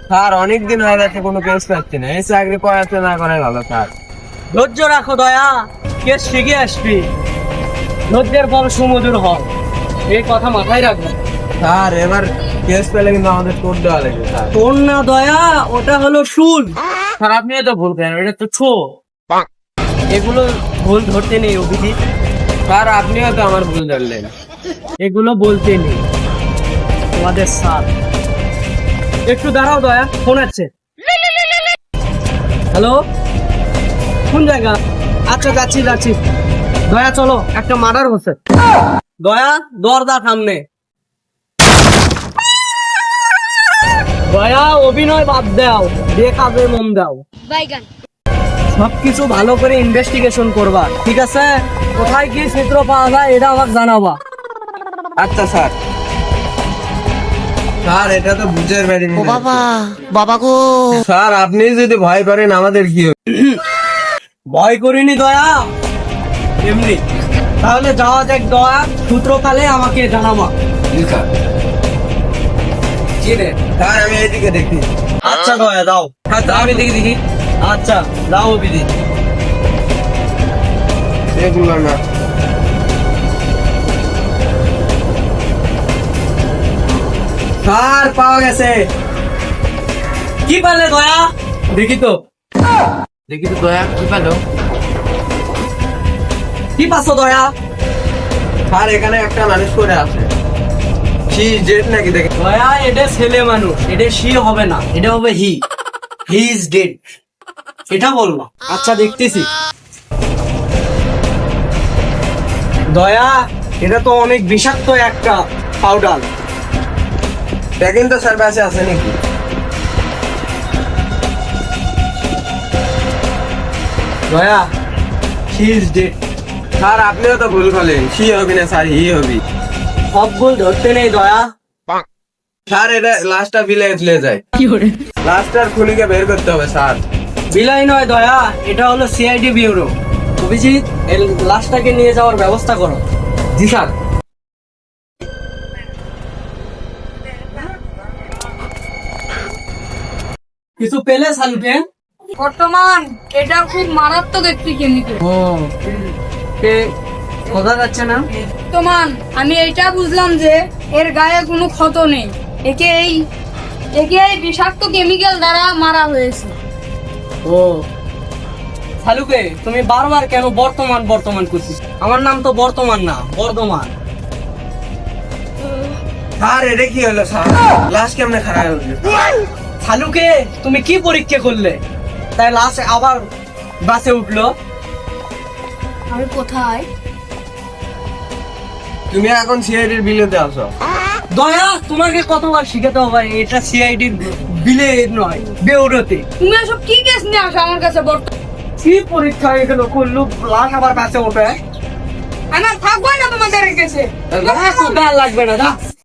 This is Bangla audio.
স্যার অনেকদিন হয়ে গেছে কোনো কেস পাচ্ছি না, এই চাকরি করাতে না করে ভালো স্যার। ধৈর্য রাখো দয়া, কেস শিখে আসবি। ধৈর্যের ফল সুমধুর হয়, এই কথা মাথায় রাখবে। স্যার এবার কেস পেলে কিন্তু আমাদের কোর্ট দেওয়া লাগবে স্যার। তোর না দয়া, ওটা হলো শুল। স্যার আপনি তো ভুল করেন, এটা তো ছো। এগুলো ভুল ধরতে নেই অভিজিৎ, স্যার আপনিও তো আমার ভুল ধরলেন। এগুলো বলতে নেই। তোমাদের স্যার, একটু দাঁড়াও দয়া, ফোন আসছে। হ্যালো, কোন জায়গা? আচ্ছা যাচ্ছি যাচ্ছি। দয়া চলো, একটা মার্ডার হচ্ছে। দয়া দরজা সামনে। দয়া অভিনয় বাদ দাও, যে কাজে মন দাও। বাইগান সবকিছু ভালো করে ইনভেস্টিগেশন করবা, ঠিক আছে? কোথায় কি চিত্র পাওয়া যায় এটা আমাকে জানাবা। আচ্ছা স্যার। স্যার এটা তো বুঝের বাড়ি। ও বাবা, বাবা গো। স্যার আপনি যদি ভয় করেন আমাদের কি হবে? ভয় করিনি দয়া, এমনি। তাহলে যাওয়া যাক দয়া, সূত্রকালে আমাকে জানাবা। জি স্যার। জি রে। স্যার আমি এইদিকে দেখি। আচ্ছা দয়া দাও। আচ্ছা আমি দেখি দেখি। আচ্ছা দাও অভিজিৎ। এগুলো না। স্যার পাওয়া গেছে। কি পারলে দয়া? দেখি তো। দেখি তো দয়া কি পেলো? কি পাচ্ছ দয়া? স্যার এখানে একটা মানুষ করে আছে। কি জেড নাকি দেখে? দয়া এটা ছেলে মানুষ, এটা সি হবে না, এটা হবে হি ইজ ডেড। এটা বলবো। আচ্ছা দেখতেছি। দয়া এটা তো অনেক বিষাক্ত একটা পাউডার। দেখেন তো স্যার কাছে আছে নাকি? দয়া হি ইজ ডেড। স্যার আপনিও তো ভুল করলেন, সি হবি না স্যার হি হবি। সব ভুল ধরতে নেই দয়া। স্যার এটা লাস্টটা বিলে তুলে যায়। লাস্টার খুনিকে বের করতে হবে স্যার। বিলাই নয় দয়া, এটা হলো সিআইডি ব্যুরো। অভিজিৎ এই লাশটাকে নিয়ে যাওয়ার ব্যবস্থা করো। জি স্যার। কিছু পেলে সালুকে? বর্তমান এটা খুব মারাত্মক একটি কেমিক্যাল। ও বোঝা যাচ্ছে না। বর্তমান আমি এটা বুঝলাম যে এর গায়ে কোনো ক্ষত নেই, একে এই বিষাক্ত কেমিক্যাল দ্বারা মারা হয়েছে। ও সালুকে, তুমি বারবার কেন বর্তমান বর্তমান করছিস? আমার নাম তো বর্তমান না, বর্ধমান। স্যার এটা কি হলো স্যার? লাশ কেমনে খারাপ হলো? সালুকে তুমি কি পরীক্ষা করলে তাই লাশ আবার বাসে উঠলো? আমি কোথায়? তুমি এখন সিআইডির বিলেতে আসো। দয়া তোমাকে কতবার শিখাতে হবে, এটা সিআইডির বিলে নয়, বেউরতে। তুমি এসব কি কেস নিয়ে আসো আমার কাছে? বর্তমান কি পরীক্ষা এগুলো করলো, লাশ আবার বাসে ওঠে? আমি আর থাকবোই না তোমাদের কাছে। লাগবে না।